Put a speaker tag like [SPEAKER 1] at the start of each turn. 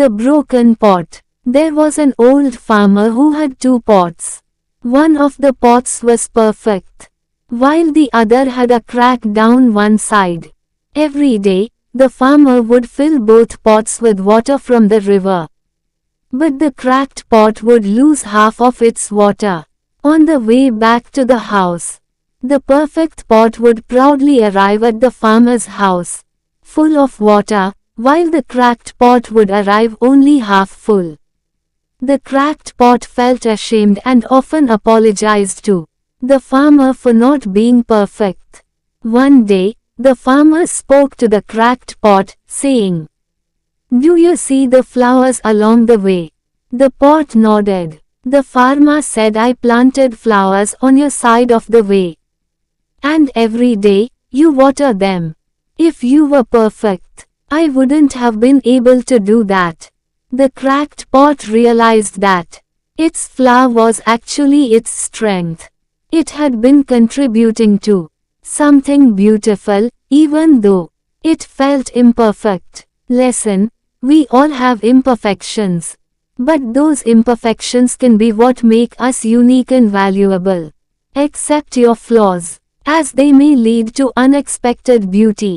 [SPEAKER 1] The broken pot. There was an old farmer who had two pots. One of the pots was perfect, while the other had a crack down one side. Every day, the farmer would fill both pots with water from the river. But the cracked pot would lose half of its water. On the way back to the house, the perfect pot would proudly arrive at the farmer's house, full of water, while the cracked pot would arrive only half full. The cracked pot felt ashamed and often apologized to the farmer for not being perfect. One day, the farmer spoke to the cracked pot, saying, "Do you see the flowers along the way?" The pot nodded. The farmer said, "I planted flowers on your side of the way. And every day, you water them. If you were perfect, I wouldn't have been able to do that." The cracked pot realized that its flaw was actually its strength. It had been contributing to something beautiful, even though it felt imperfect. Lesson: we all have imperfections. But those imperfections can be what make us unique and valuable. Accept your flaws, as they may lead to unexpected beauty.